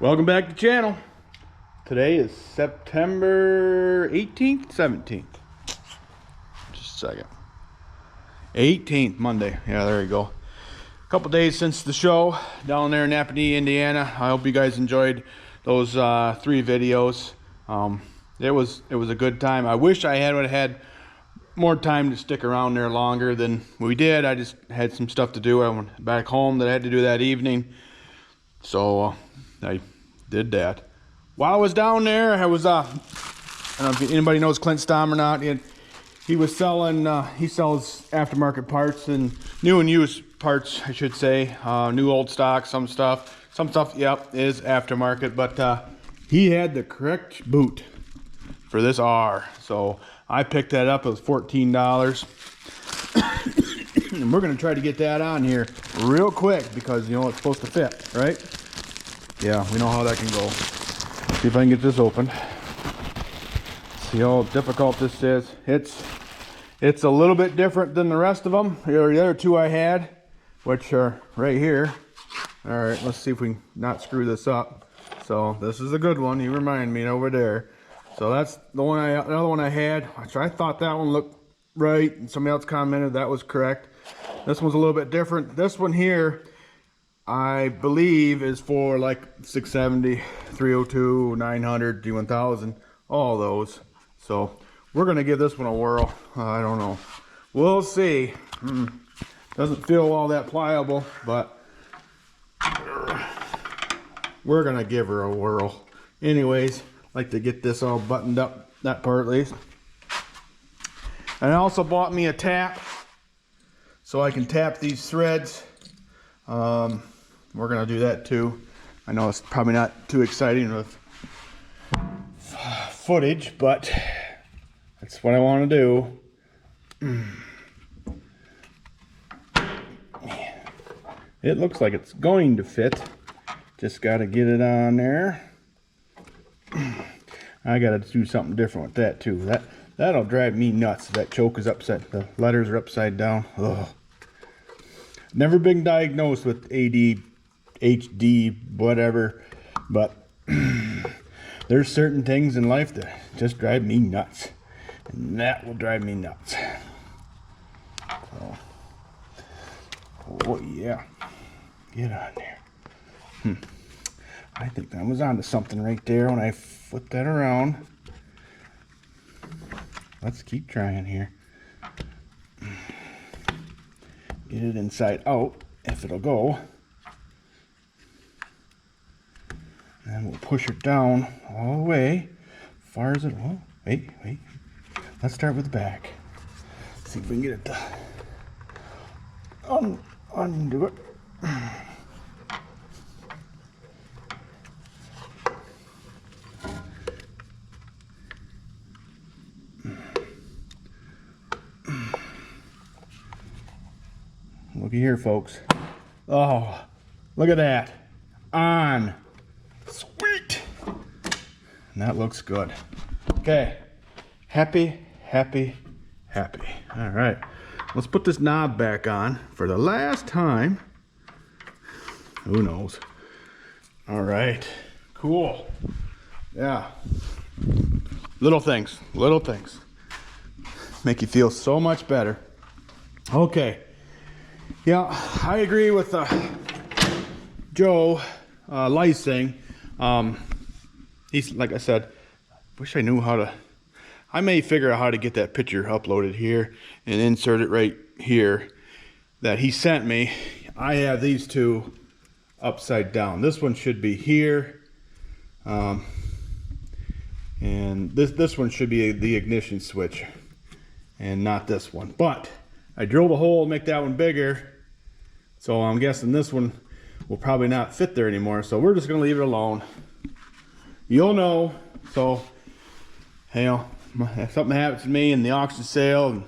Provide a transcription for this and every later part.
Welcome back to the channel. Today is September 18th, 17th. Just a second. 18th, Monday. Yeah, there you go. A couple days since the show down there in Napanee, Indiana. I hope you guys enjoyed those 3 videos. It was a good time. I wish I would have had more time to stick around there longer than we did. I just had some stuff to do. I went back home that I had to do that evening. So I did that. While I was down there, I was I don't know if anybody knows Clint Stom or not. He was selling, he sells aftermarket parts and new and used parts, I should say. New old stock, some stuff, yep, is aftermarket, but he had the correct boot for this R. So I picked that up. It was $14. And we're gonna try to get that on here real quick because you know it's supposed to fit, right? Yeah, we know how that can go. See if I can get this open. See how difficult this is. It's a little bit different than the rest of them. The other 2 I had, which are right here. All right, let's see if we can not screw this up. So this is a good one. You remind me over there. So that's the one another one I had, which I thought that one looked right, and somebody else commented that was correct. This one's a little bit different. This one here, I believe, is for like 670, 302, 900, G1000, all those. So we're gonna give this one a whirl. I don't know. We'll see. Doesn't feel all that pliable, but we're gonna give her a whirl. Anyways, like to get this all buttoned up, that part at least. And I also bought me a tap so I can tap these threads. We're gonna do that too. I know it's probably not too exciting with footage, but that's what I want to do. It looks like it's going to fit. Just got to get it on there. I got to do something different with that too. That'll drive me nuts. That choke is upset. The letters are upside down. Ugh. Never been diagnosed with AD, HD, whatever, but there's certain things in life that just drive me nuts, and that will drive me nuts. So, oh yeah, get on there. I think I was onto something right there when I flipped that around. Let's keep trying here. Get it inside out, if it'll go. And we'll push it down all the way, as far as it, oh, wait. Let's start with the back. See if we can get it to undo it. Looky here, folks. Oh, look at that. On. Sweet. And that looks good. Okay. Happy. All right. Let's put this knob back on for the last time. Who knows? All right. Cool. Yeah. Little things. Make you feel so much better. Okay. Yeah, I agree with Joe Lysing. He's, like I said, wish I knew how to, I may figure out how to get that picture uploaded here and insert it right here that he sent me. I have these 2 upside down. This one should be here. And this one should be the ignition switch and not this one. But I drilled a hole to make that one bigger. So I'm guessing this one will probably not fit there anymore. So we're just gonna leave it alone. You'll know. So, you know, if something happens to me in the auction sale,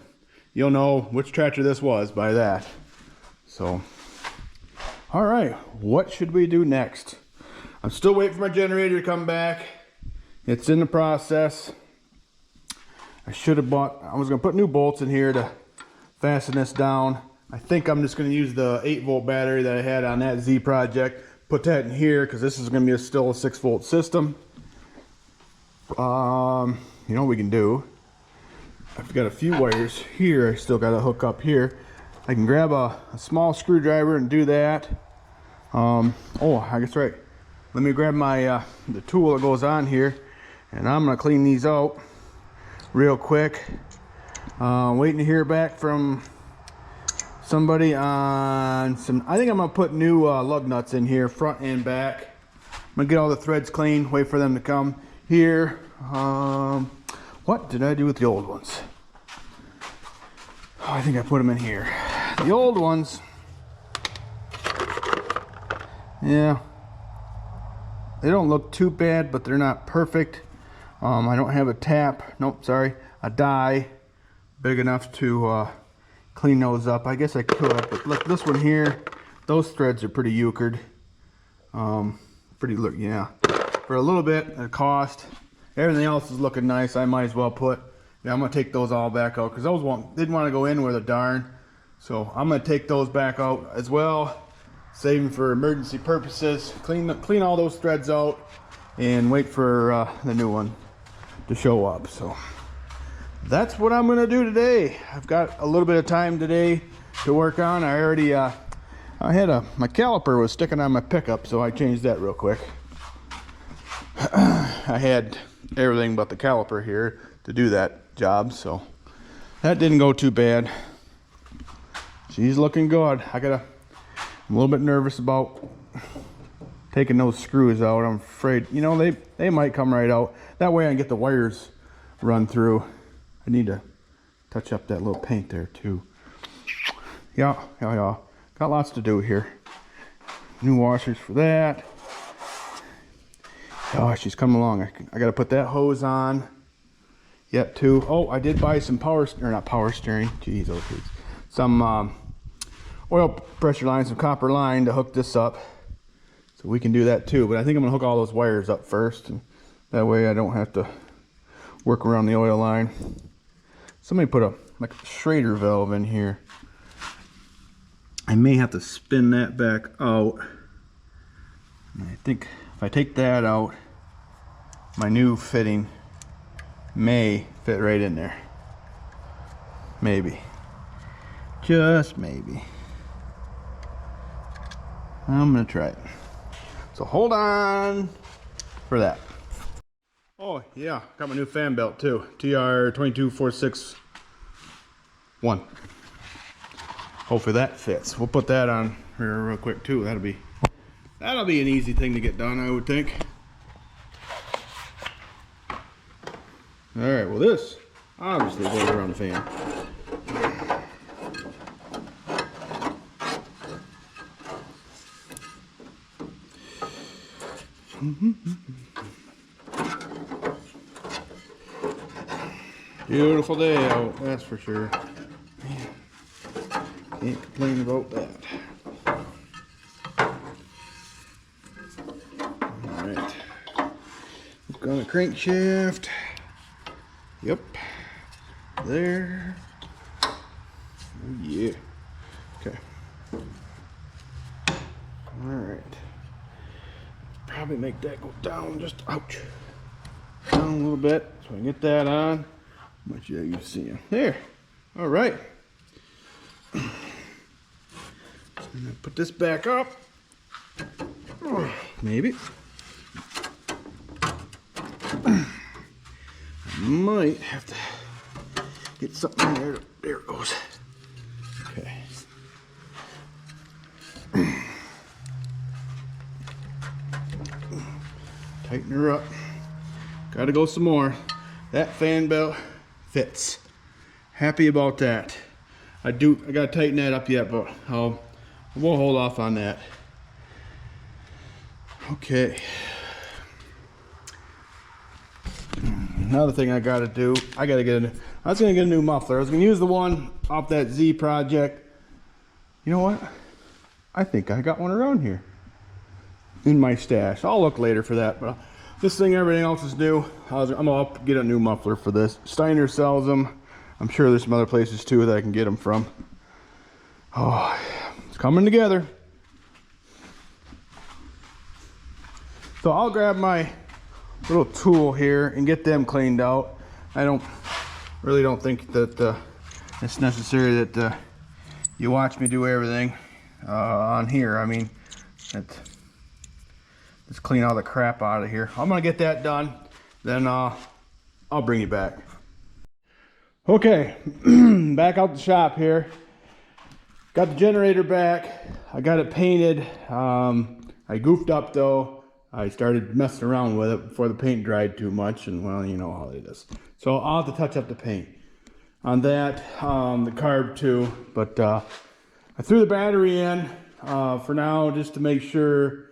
you'll know which tractor this was by that. So, all right, what should we do next? I'm still waiting for my generator to come back. It's in the process. I was gonna put new bolts in here to fasten this down. I think I'm just going to use the 8-volt battery that I had on that Z project. put that in here because this is going to be still a 6-volt system. You know what we can do? I've got a few wires here I still got to hook up here. I can grab a small screwdriver and do that. Oh, I guess right. Let me grab my the tool that goes on here, and I'm gonna clean these out real quick. Waiting to hear back from somebody on some. I think I'm gonna put new lug nuts in here, front and back. I'm gonna get all the threads clean. Wait for them to come here. What did I do with the old ones? Oh, I think I put them in here. The old ones. Yeah. They don't look too bad, but they're not perfect. I don't have a tap, nope, sorry, a die big enough to clean those up. I guess I could, but look, this one here, those threads are pretty euchred. Yeah. For a little bit of cost, everything else is looking nice. I might as well put, yeah, I'm gonna take those all back out because those didn't want to go in with a darn. So I'm gonna take those back out as well. Save them for emergency purposes. Clean all those threads out and wait for the new one to show up. So that's what I'm gonna do today. I've got a little bit of time today to work on. I already my caliper was sticking on my pickup, so I changed that real quick. I had everything but the caliper here to do that job, so that didn't go too bad. She's looking good. I'm a little bit nervous about taking those screws out. I'm afraid, you know, they might come right out. That way I can get the wires run through. I need to touch up that little paint there too. Yeah. Got lots to do here. New washers for that. Oh, she's coming along. I got to put that hose on yet too. Oh, I did buy some not power steering. Jeez, oh geez. Some oil pressure line, some copper line to hook this up, so we can do that too. But I think I'm gonna hook all those wires up first, and that way I don't have to work around the oil line. Somebody put a Schrader valve in here. I may have to spin that back out. And I think if I take that out, my new fitting may fit right in there. Maybe, just maybe. I'm gonna try it. So hold on for that. Oh yeah, got my new fan belt too. TR22461. Hopefully that fits. We'll put that on here real quick too. That'll be an easy thing to get done, I would think. All right, well this obviously goes around the fan. Beautiful day out, that's for sure. Man, can't complain about that. Alright. Look on the crankshaft. Yep. There. Oh yeah. Okay. Alright. Probably make that go down just, ouch, down a little bit so I can get that on. How much you see him there? All right. So I'm gonna put this back up. Maybe. I might have to get something in there. There it goes. Okay. Tighten her up. Gotta go some more. That fan belt fits. Happy about that. I gotta tighten that up yet, but we'll hold off on that. Okay. Another thing I gotta do, I was gonna get a new muffler. I was gonna use the one off that Z project. You know what? I think I got one around here in my stash. I'll look later for that, but this thing, everything else is new. I'm gonna get a new muffler for this. Steiner sells them. I'm sure there's some other places too that I can get them from. Oh, it's coming together. So I'll grab my little tool here and get them cleaned out. I really don't think that it's necessary that you watch me do everything on here. I mean, just clean all the crap out of here. I'm gonna get that done, then I'll bring you back. Okay, back out the shop here. Got the generator back. I got it painted. I goofed up though. I started messing around with it before the paint dried too much, and well, you know how it is. So I'll have to touch up the paint on that, the carb too. But I threw the battery in for now, just to make sure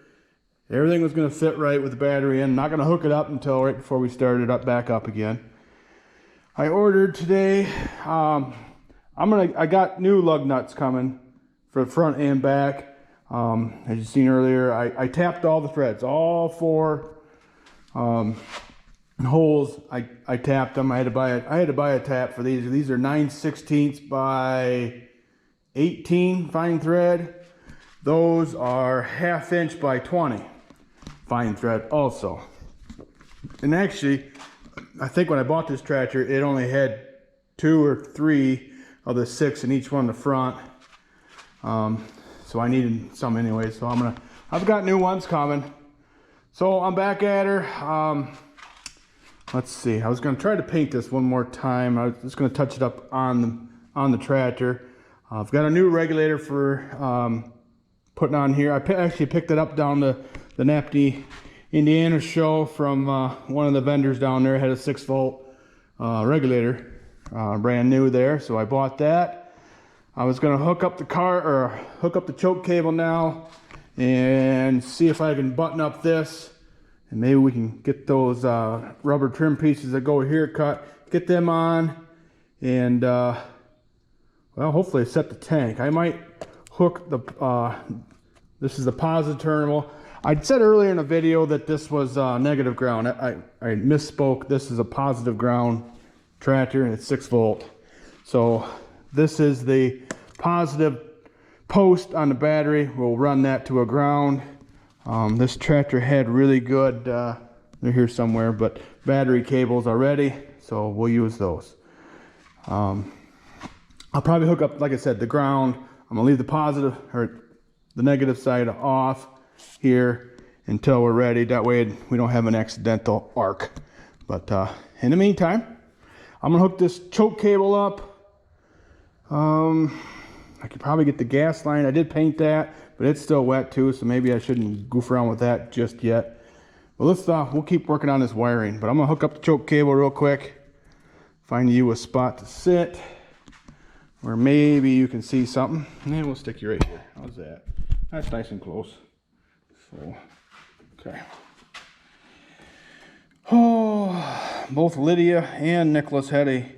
everything was going to fit right with the battery in. I'm not going to hook it up until right before we start it up back up again. I ordered today. I got new lug nuts coming for the front and back. As you seen earlier, I tapped all the threads, all 4 holes. I tapped them. I had to buy a tap for these. These are 9/16 by 18 fine thread. Those are 1/2 inch by 20 fine thread also. And actually, I think when I bought this tractor, it only had 2 or 3 of the 6 in each one in the front. So I needed some anyway. So I've got new ones coming. So I'm back at her. Let's see. I was gonna try to paint this one more time. I was just gonna touch it up on the tractor. I've got a new regulator for putting on here. I actually picked it up down the Napty, Indiana show from one of the vendors down there. It had a 6-volt regulator, brand new there. So I bought that. I was gonna hook up the choke cable now and see if I can button up this, and maybe we can get those rubber trim pieces that go here cut, get them on, and well, hopefully set the tank. I might hook the this is the positive terminal. I said earlier in the video that this was negative ground. I misspoke. This is a positive ground tractor, and it's 6 volt. So this is the positive post on the battery. We'll run that to a ground. This tractor had really good, they're here somewhere, but battery cables already, so we'll use those. I'll probably hook up, like I said, the ground. I'm gonna leave the positive or the negative side off here until we're ready. That way we don't have an accidental arc. But in the meantime, I'm gonna hook this choke cable up. I could probably get the gas line. I did paint that, but it's still wet too, so maybe I shouldn't goof around with that just yet. But we'll keep working on this wiring. But I'm gonna hook up the choke cable real quick, find you a spot to sit where maybe you can see something, and then we'll stick you right here. How's that? That's nice and close. So, okay. Oh, both Lydia and Nicholas had a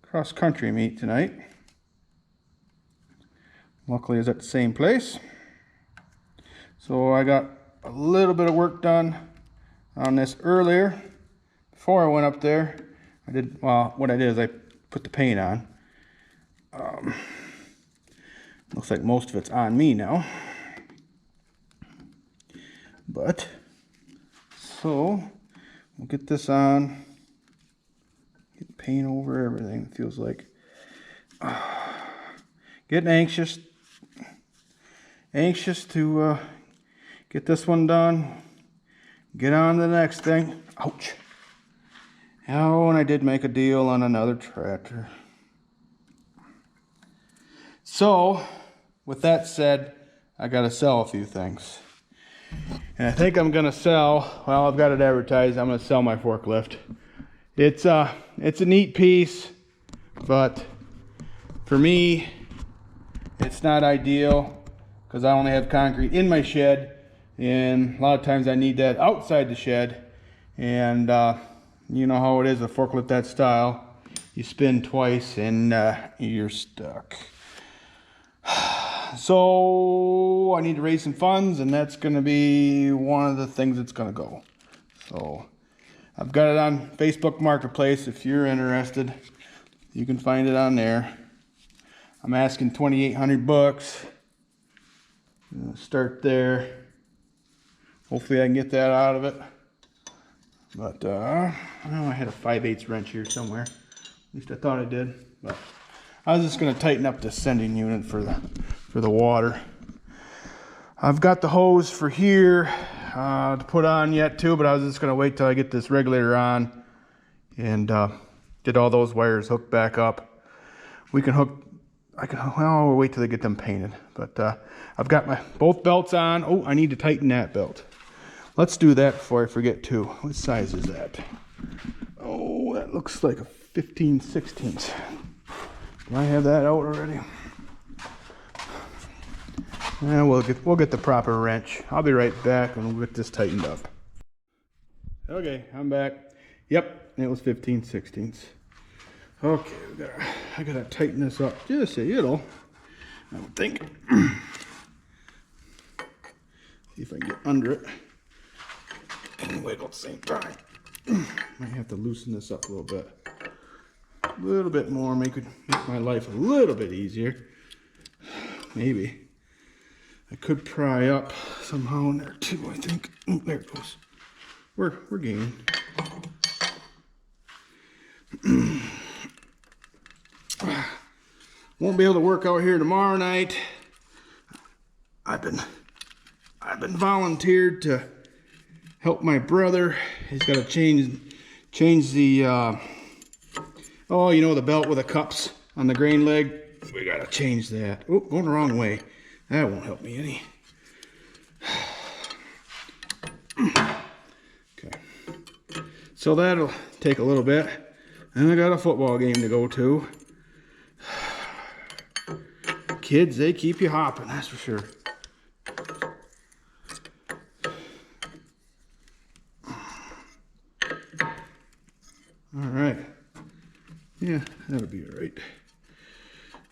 cross-country meet tonight. Luckily, it's at the same place. So I got a little bit of work done on this earlier. Before I went up there, what I did is I put the paint on. Looks like most of it's on me now. But, so, we'll get this on. Get paint over everything, it feels like. Getting anxious to get this one done, get on to the next thing. Ouch. Oh, and I did make a deal on another tractor. So, with that said, I gotta sell a few things. And I think I'm gonna sell, well, I've got it advertised, I'm gonna sell my forklift. It's a neat piece, but for me, it's not ideal because I only have concrete in my shed, and a lot of times I need that outside the shed. And you know how it is, a forklift that style, you spin twice and you're stuck. So I need to raise some funds, and that's going to be one of the things that's going to go. So I've got it on Facebook Marketplace. If you're interested, you can find it on there. I'm asking $2,800. Start there. Hopefully I can get that out of it. But I know I had a 5/8 wrench here somewhere. At least I thought I did. But I was just going to tighten up the sending unit for the water. I've got the hose for here to put on yet too, but I was just going to wait till I get this regulator on and get all those wires hooked back up. We can hook. Well, we'll wait till they get them painted. But I've got my both belts on. Oh, I need to tighten that belt. Let's do that before I forget too. What size is that? Oh, that looks like a 15/16. Do I have that out already? Yeah, we'll get the proper wrench. I'll be right back and we'll get this tightened up. Okay, I'm back. Yep, it was 15/16. Okay, I gotta tighten this up just a little. I would think. See if I can get under it and wiggle at the same time. Might have to loosen this up a little bit. A little bit more, make my life a little bit easier. Maybe. I could pry up somehow in there too, I think. Oh, there it goes. We're gaining. Won't be able to work out here tomorrow night. I've been volunteered to help my brother. He's got to change the oh, you know, the belt with the cups on the grain leg. We got to change that. Oh, going the wrong way. That won't help me any. Okay. So that'll take a little bit. And I got a football game to go to. Kids, they keep you hopping, that's for sure. All right. Yeah, that'll be all right.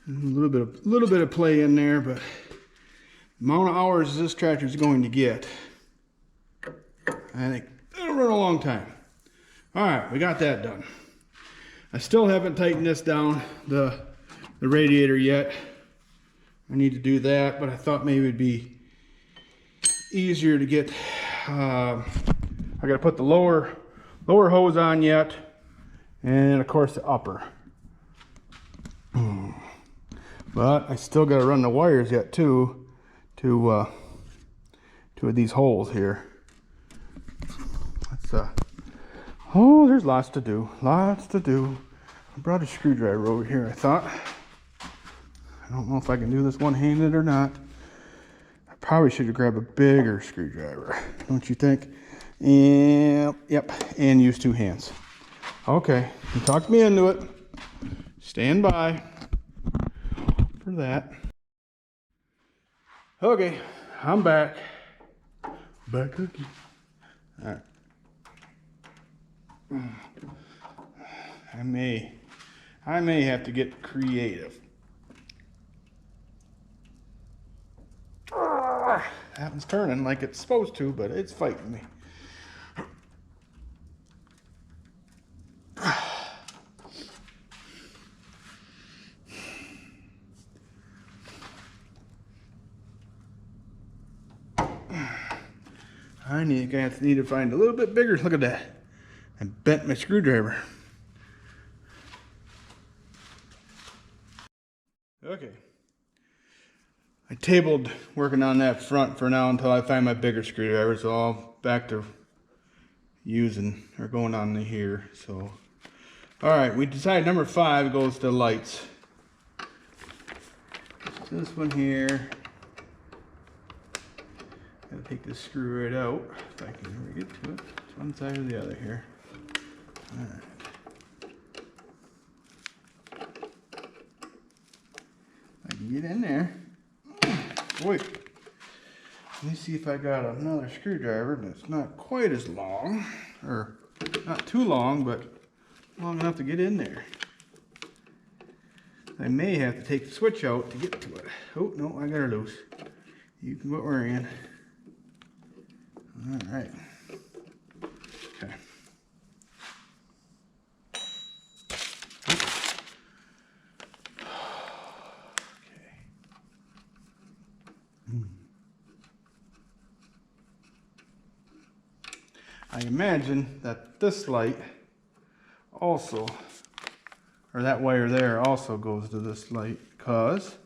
A little bit of play in there, but the amount of hours this tractor is going to get, I think it'll run a long time. All right, we got that done. I still haven't tightened this down, the radiator yet. I need to do that, but I thought maybe it'd be easier to get. I got to put the lower hose on yet, and of course the upper. But I still got to run the wires yet too, to these holes here. Let's oh, there's lots to do. Lots to do. I brought a screwdriver over here, I thought. I don't know if I can do this one-handed or not. I probably should have grabbed a bigger screwdriver, don't you think? And yep, and use two hands. Okay, you talked me into it. Stand by for that. Okay, I'm back. Back again. All right. I may have to get creative. That one's turning like it's supposed to, but it's fighting me. I need to find a little bit bigger. Look at that. I bent my screwdriver. Okay. I tabled working on that front for now until I find my bigger screwdriver, so I'll back to using or going on to here. So, all right, we decided number 5 goes to lights. This one here. Gotta take this screw right out if I can ever get to it. It's one side or the other here. All right. I can get in there. Wait. Let me see if I got another screwdriver that's not quite as long, or not too long, but long enough to get in there. I may have to take the switch out to get to it. Oh, no, I got her loose. You can put her in. All right. Okay. I imagine that this light also, or that wire there also goes to this light, because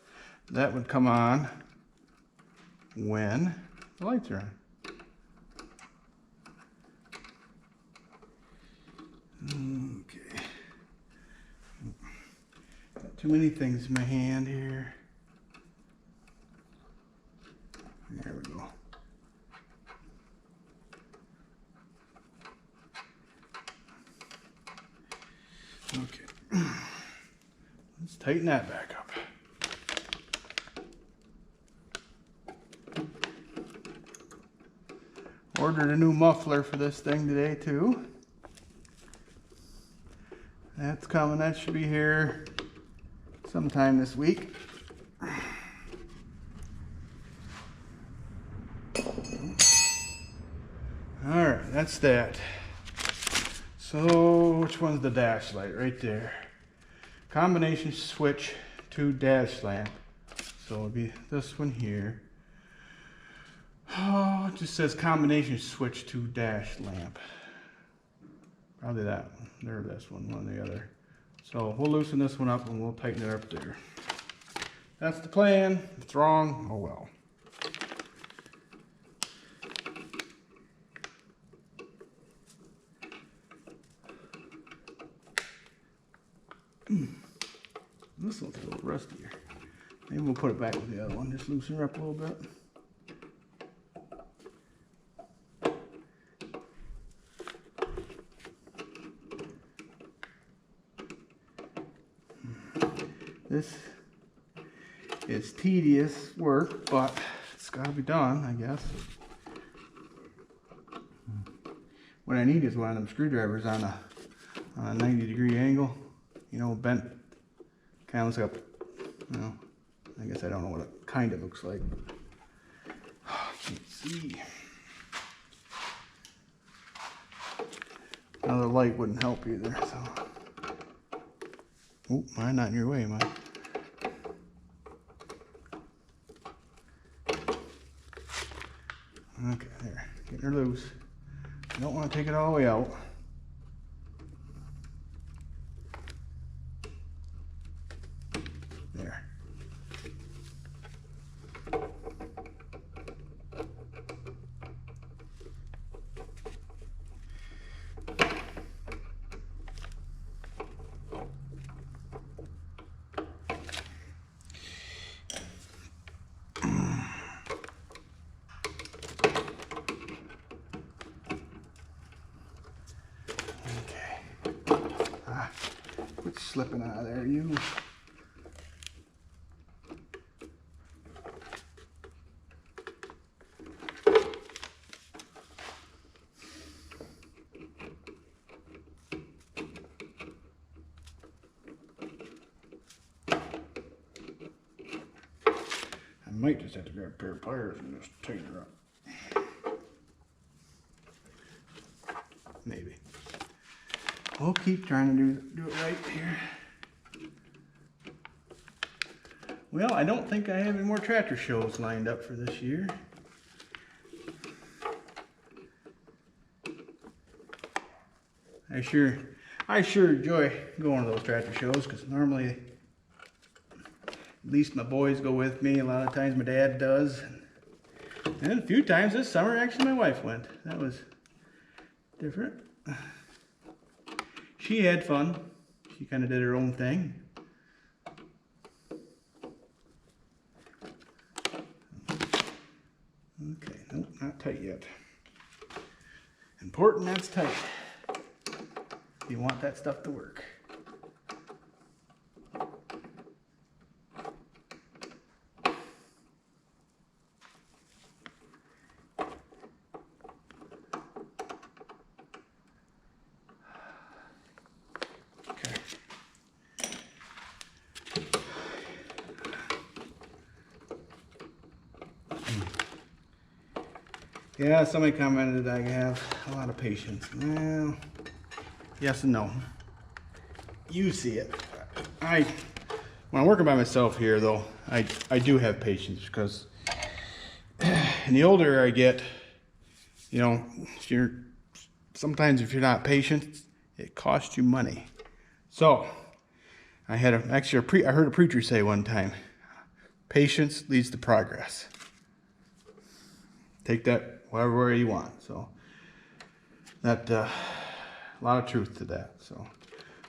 that would come on when the lights are on. Okay. Got too many things in my hand here. There we go. Okay. Let's tighten that back up. Ordered a new muffler for this thing today too. That's coming. That should be here sometime this week. Alright, that's that. So, which one's the dash light? Right there. Combination switch to dash lamp. So it'll be this one here. Oh, it just says combination switch to dash lamp. Probably that one, or this one or the other. So we'll loosen this one up and we'll tighten it up there. That's the plan. If it's wrong, oh well. This one's a little rustier. Maybe we'll put it back with the other one. Just loosen her up a little bit. This is tedious work, but it's got to be done, I guess. What I need is one of them screwdrivers on a 90-degree angle. You know, bent. Kind of looks like a, you know, I guess I don't know what it kind of looks like. Can't see. Another light wouldn't help either, so. Oh, mine not in your way, Mike. Okay, there. Getting her loose. You don't want to take it all the way out. There. Quit slipping out of there, you. I might just have to grab a pair of pliers and just tighten her up. Maybe. We'll keep trying to do it right here. Well, I don't think I have any more tractor shows lined up for this year. I sure enjoy going to those tractor shows, because normally at least my boys go with me. A lot of times my dad does. And a few times this summer actually my wife went. That was different. She had fun. She kind of did her own thing. Okay, nope, not tight yet. Important that's tight. You want that stuff to work. Yeah, somebody commented that I have a lot of patience. Well, yes and no. You see it. When I'm working by myself here, though, I do have patience, because and the older I get, you know, you're sometimes if you're not patient, it costs you money. So I had I heard a preacher say one time, patience leads to progress. Take that whatever way you want. So that a lot of truth to that. So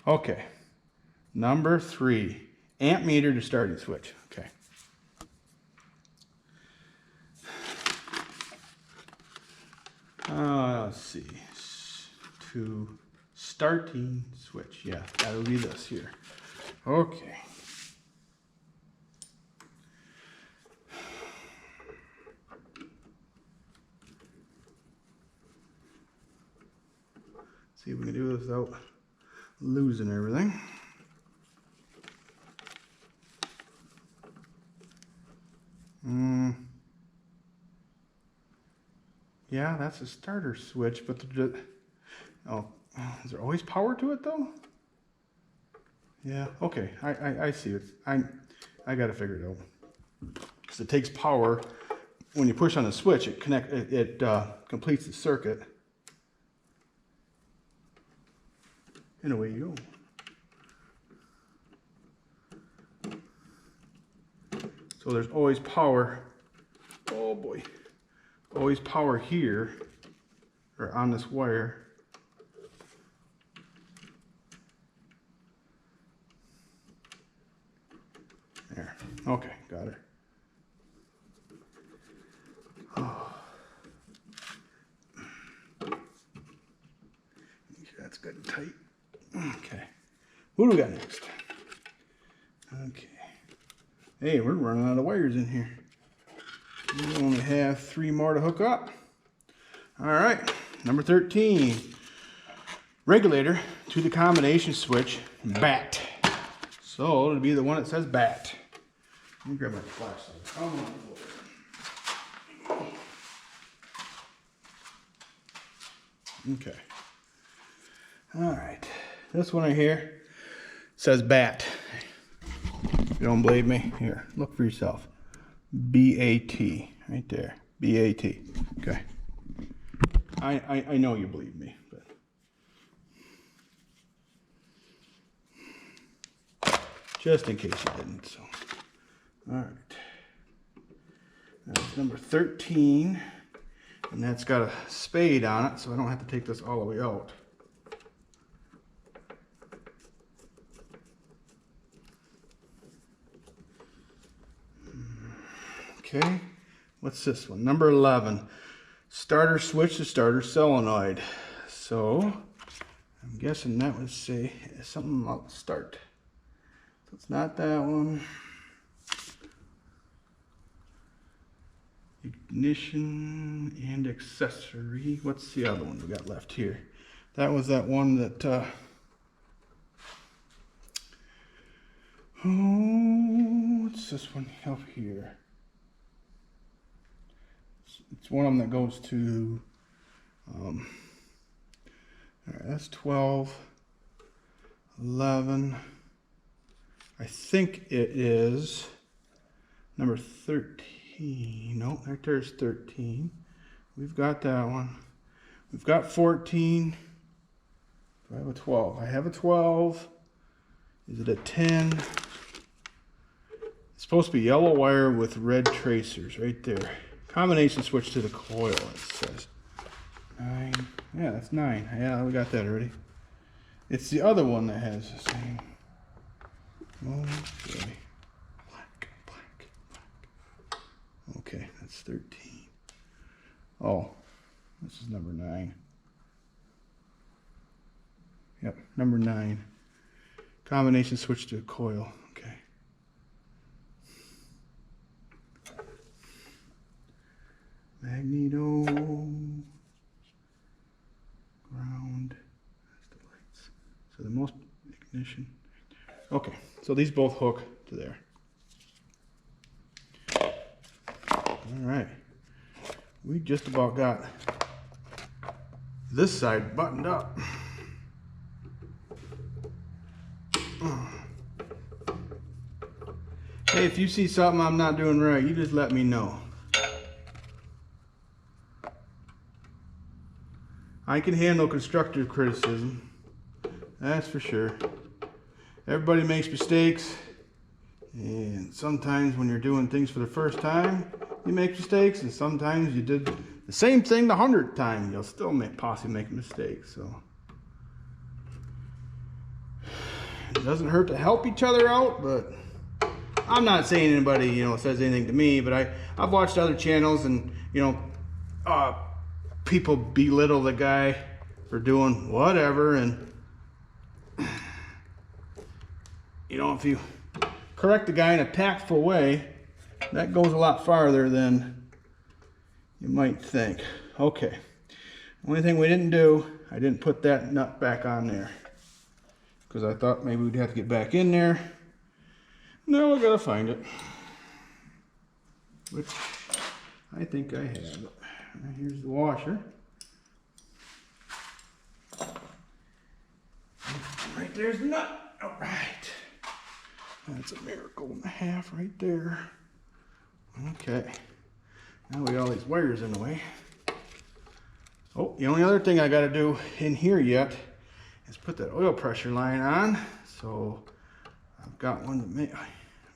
okay, number 3, amp meter to starting switch. Okay. Let's see. To starting switch. Yeah, that'll be this here. Okay. See if we can do this without losing everything. Yeah, that's a starter switch, but is there always power to it though? Yeah, okay, I see it. I gotta figure it out. Because it takes power. When you push on the switch, it completes the circuit. And away you go. So there's always power. Oh boy. Always power here, or on this wire. There. Okay, got her. Oh. That's good and tight. Okay. What do we got next? Okay. Hey, we're running out of wires in here. We only have 3 more to hook up. All right, number 13. Regulator to the combination switch, bat. So it'll be the one that says bat. Let me grab my flashlight. Okay. All right, this one right here says bat. If you don't believe me, here, look for yourself. B-A-T, right there. B-A-T. Okay. I know you believe me, but just in case you didn't. So, all right. That's number 13, and that's got a spade on it, so I don't have to take this all the way out. Okay, what's this one? Number 11, starter switch to starter solenoid. So I'm guessing that would say something about start. So it's not that one. Ignition and accessory. What's the other one we got left here? That was that one that what's this one up here? It's one of them that goes to, all right, that's 12, 11. I think it is number 13. No, right there's 13. We've got that one. We've got 14. Do I have a 12? I have a 12. Is it a 10? It's supposed to be yellow wire with red tracers right there. Combination switch to the coil, it says. 9. Yeah, that's 9. Yeah, we got that already. It's the other one that has the same. Okay. Black. Okay, that's 13. Oh, this is number 9. Yep, number 9. Combination switch to a coil. Okay. Magneto. Ground. That's the lights. So the most ignition. Okay, so these both hook to there. All right. We just about got this side buttoned up. Hey, if you see something I'm not doing right, you just let me know. I can handle constructive criticism. That's for sure. Everybody makes mistakes. And sometimes when you're doing things for the first time, you make mistakes. And sometimes you did the same thing the 100th time, you'll still possibly make mistakes. So it doesn't hurt to help each other out, but I'm not saying anybody, you know, says anything to me, but I've watched other channels and, you know, people belittle the guy for doing whatever. And, you know, if you correct the guy in a tactful way, that goes a lot farther than you might think. Okay. Only thing we didn't do, I didn't put that nut back on there, because I thought maybe we'd have to get back in there. No, I gotta find it. Which I think I have it. Here's the washer. Right there's the nut. All right. That's a miracle and a half right there. Okay. Now we got all these wires in the way. Oh, the only other thing I gotta do in here yet is put that oil pressure line on. So I've got one to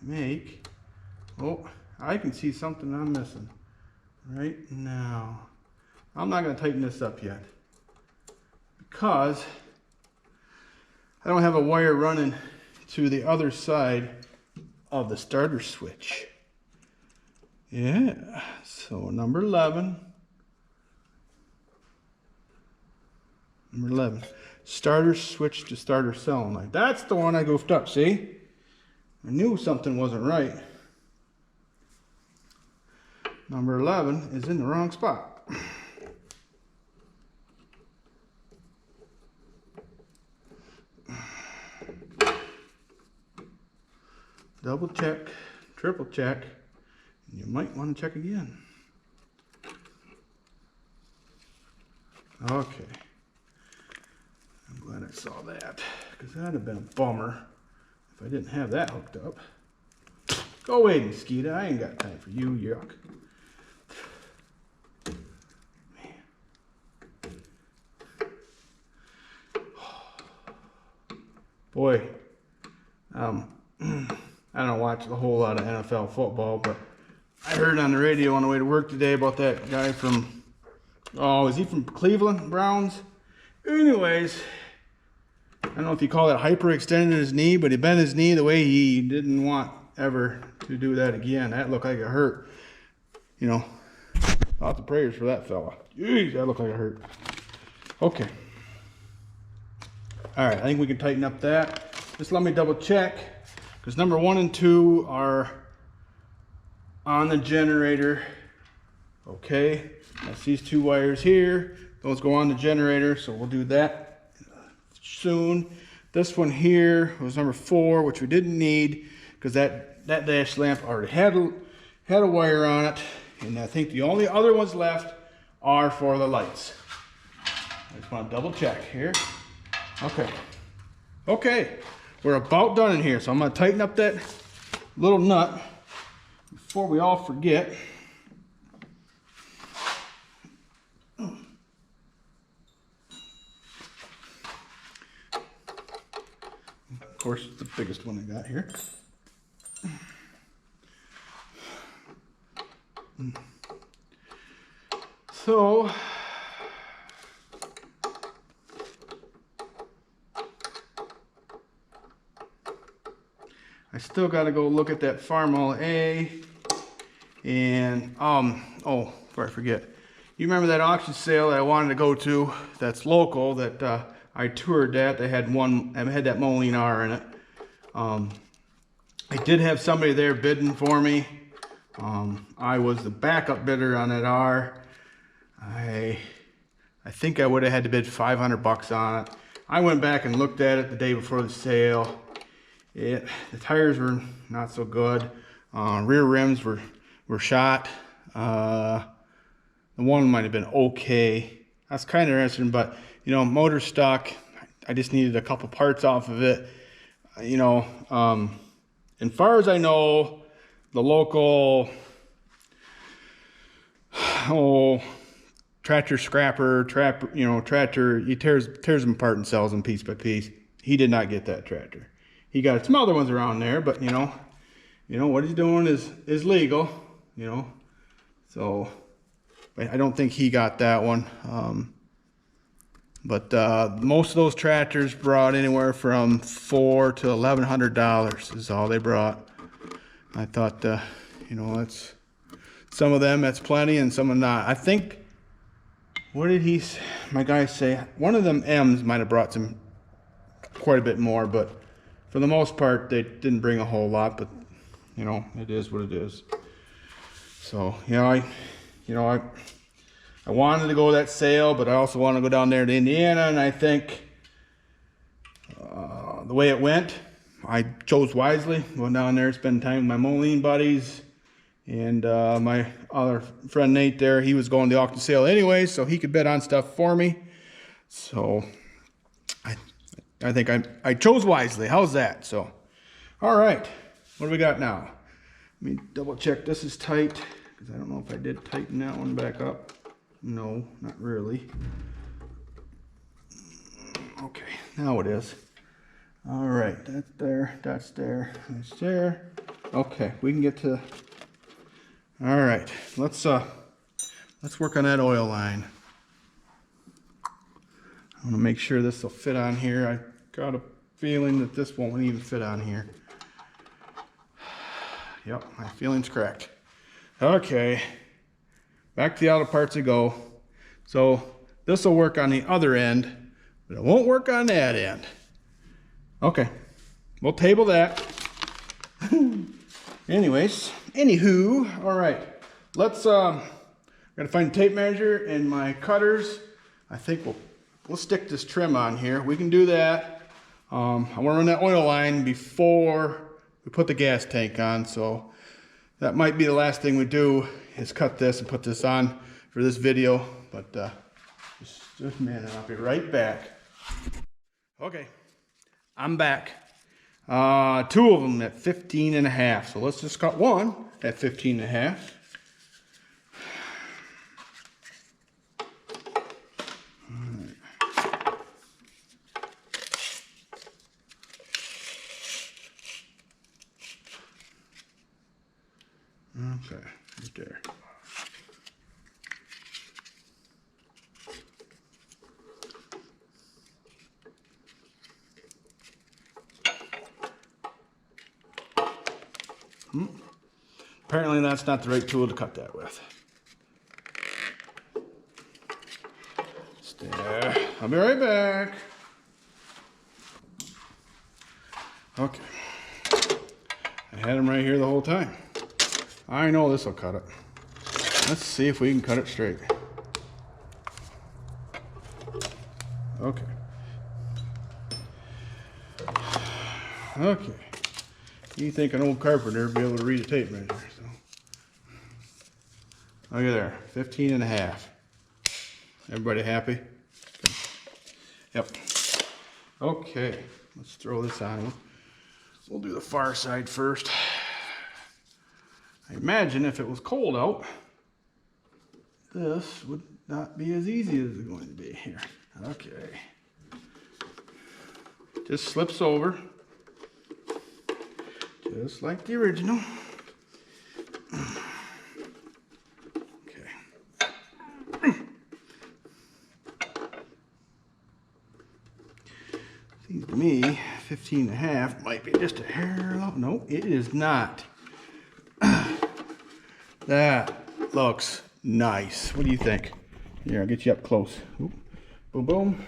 make. Oh, I can see something I'm missing right now. I'm not going to tighten this up yet because I don't have a wire running to the other side of the starter switch. Yeah, so number 11. Number 11. Starter switch to starter solenoid. That's the one I goofed up, see? I knew something wasn't right. Number 11 is in the wrong spot. Double check, triple check, and you might want to check again. Okay. I'm glad I saw that, because that'd have been a bummer if I didn't have that hooked up. Go away, mosquito. I ain't got time for you, yuck. Boy, I don't watch a whole lot of NFL football, but I heard on the radio on the way to work today about that guy from, oh, is he from Cleveland Browns? Anyways, I don't know if you call it hyperextending his knee, but he bent his knee the way he didn't want ever to do that again. That looked like it hurt. You know, lots of prayers for that fella. Jeez, that looked like it hurt. Okay. All right, I think we can tighten up that. Just let me double check, because number 1 and 2 are on the generator. Okay, that's these 2 wires here. Those go on the generator, so we'll do that soon. This one here was number 4, which we didn't need, because that dash lamp already had a wire on it, and I think the only other ones left are for the lights. I just want to double check here. Okay, we're about done in here, so I'm going to tighten up that little nut before we all forget. Of course, it's the biggest one I got here. So I still got to go look at that Farmall A, and oh, before I forget, you remember that auction sale that I wanted to go to that's local that I toured that. They had that Molinar in it. I did have somebody there bidding for me. I was the backup bidder on that R. I think I would have had to bid $500 on it. I went back and looked at it the day before the sale. The tires were not so good. Rear rims were shot. The one might have been okay. That's kind of interesting, but you know, motor stock. I just needed a couple parts off of it. You know, as far as I know, the local tractor scrapper, tractor, he tears them apart and sells them piece by piece. He did not get that tractor. He got some other ones around there, but you know what he's doing is legal, so I don't think he got that one. But most of those tractors brought anywhere from $400 to $1,100 is all they brought. I thought, that's some of them, that's plenty, and some are not. I think, what did my guy say? One of them M's might have brought quite a bit more, but for the most part, they didn't bring a whole lot, but, it is what it is. So, I wanted to go to that sale, but I also wanted to go down there to Indiana, and I think the way it went, I chose wisely. Going down there, spend time with my Moline buddies, and my other friend Nate there, he was going to the auction sale anyway, so he could bid on stuff for me. So I think I chose wisely. How's that? So, all right, what do we got now? Let me double check. This is tight, because I don't know if I did tighten that one back up. No, not really. Okay, now it is. All right, that's there, that's there, that's there. Okay, we can get to. All right, let's work on that oil line. I want to make sure this will fit on here. I got a feeling that this won't even fit on here. Yep, my feeling's correct. Okay. Back to the outer parts we go. So this will work on the other end, but it won't work on that end. Okay, we'll table that. Anywho, all right. Let's gotta find a tape measure and my cutters. I think we'll stick this trim on here. We can do that. I want to run that oil line before we put the gas tank on, so that might be the last thing we do is cut this and put this on for this video, but just a minute, I'll be right back. Okay, I'm back. Two of them at 15.5, so let's just cut one at 15.5. Okay, right there. Apparently that's not the right tool to cut that with. Stay there. I'll be right back. Okay. I had them right here the whole time. I know this will cut it. Let's see if we can cut it straight. Okay. Okay. You think an old carpenter would be able to read a tape measure, so. Look at there, 15.5. Everybody happy? Good. Yep. Okay, let's throw this on. We'll do the far side first. I imagine if it was cold out, this would not be as easy as it's going to be here. Okay. Just slips over. Just like the original. Okay. Seems to me 15.5 might be just a hair low. No, it is not. That looks nice. What do you think? Here, I'll get you up close. Oop. Boom, boom.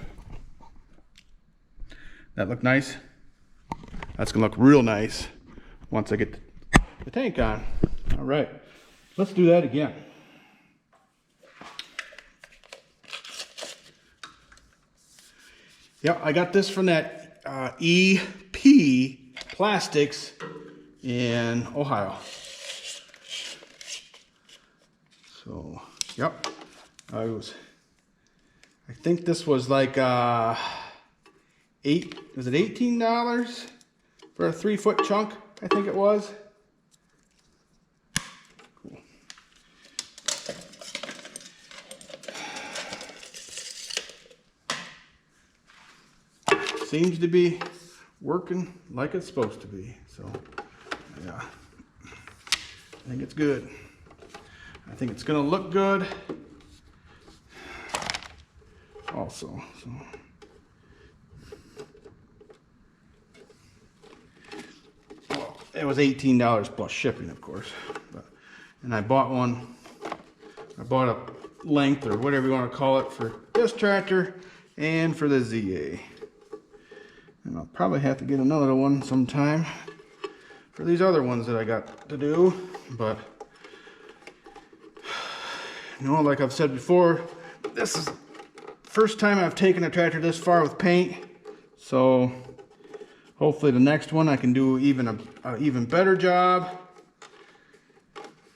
That look nice? That's gonna look real nice once I get the tank on. All right, let's do that again. Yep, I got this from that EP Plastics in Ohio. So, yep, I think this was like was it $18 for a 3-foot chunk? I think it was. Cool. seems to be working like it's supposed to be. So, yeah, I think it's good. I think it's gonna look good also. So. Well, it was $18 plus shipping, of course. And I bought one. I bought a length or whatever you want to call it for this tractor and for the ZA. And I'll probably have to get another one sometime for these other ones that I got to do. But you know, like I've said before, this is the first time I've taken a tractor this far with paint. So hopefully the next one I can do even a even better job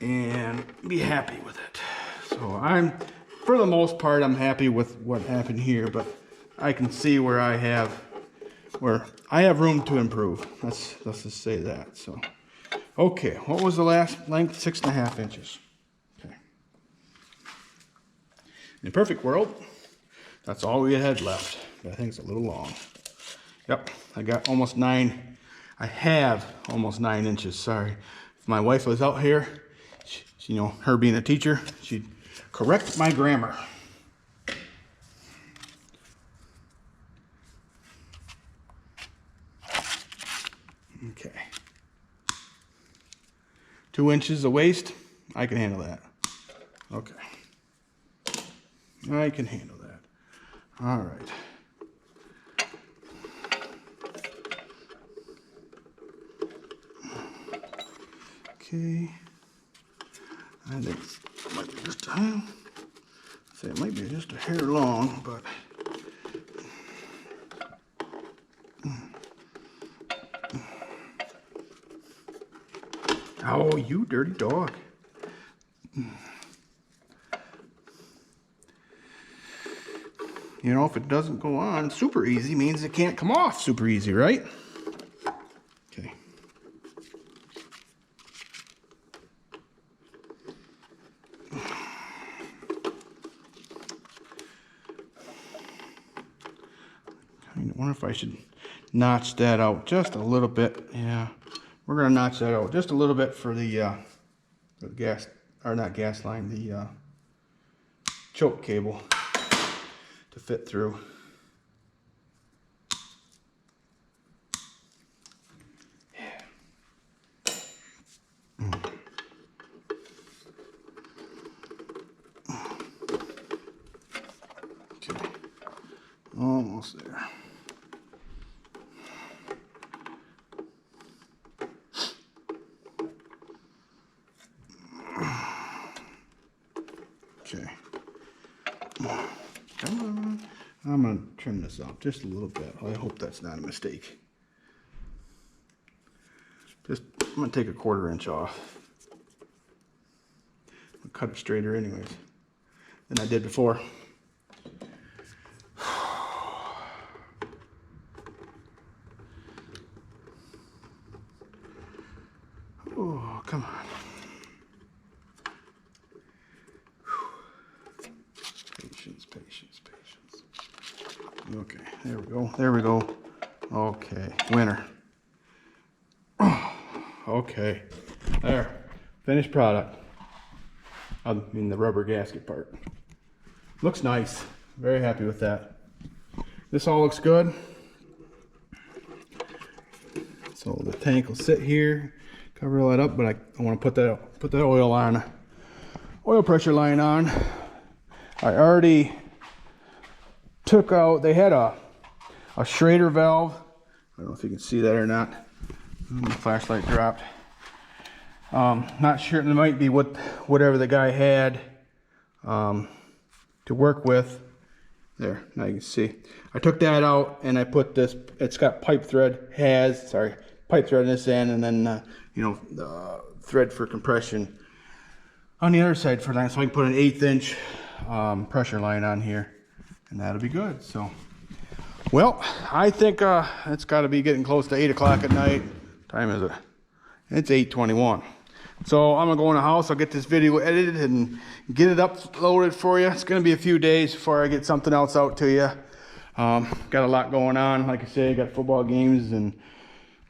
and be happy with it. So for the most part, I'm happy with what happened here, but I can see where I have room to improve. Let's just say that. So, okay, what was the last length? 6.5 inches. Okay. In a perfect world, that's all we had left. But I think it's a little long. Yep, I got almost 9. I have almost 9 inches. Sorry. If my wife was out here, you know, her being a teacher, she'd correct my grammar. Okay. 2 inches of waste, I can handle that. Okay. I can handle that. All right. Okay. I think it might be just it might be just a hair long, but oh, you dirty dog. You know, if it doesn't go on super easy, means it can't come off super easy, right? Okay. I wonder if I should notch that out just a little bit. Yeah, we're gonna notch that out just a little bit for the gas, or not gas line, the choke cable to fit through. Yeah. Okay, almost there. Okay. Come on. I'm going to trim this off just a little bit. I hope that's not a mistake. I'm going to take a 1/4 inch off. I'll cut it straighter anyways than I did before. Oh, come on. Patience, patience, patience. Okay, there we go. There we go. Okay, winner. Okay, there. Finished product. I mean the rubber gasket part. Looks nice. Very happy with that. This all looks good. So the tank will sit here, cover all that up, but I want to put that oil pressure line on. I already took out, they had a Schrader valve. I don't know if you can see that or not. My flashlight dropped. Not sure, it might be whatever the guy had to work with. There, now you can see. I took that out and I put this, it's got pipe thread in this end, and then, you know, the thread for compression on the other side for that. So I can put an 1/8 inch pressure line on here, and that'll be good. So, well, I think it's got to be getting close to 8 o'clock at night. Time is it? It's 8:21. So I'm gonna go in the house. I'll get this video edited and get it uploaded for you. It's gonna be a few days before I get something else out to you. Got a lot going on. Like I say, got football games, and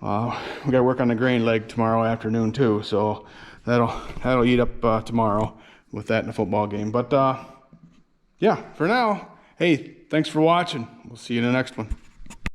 we got to work on the grain leg tomorrow afternoon too. So that'll eat up tomorrow with that in the football game. But yeah, for now, hey, thanks for watching. We'll see you in the next one.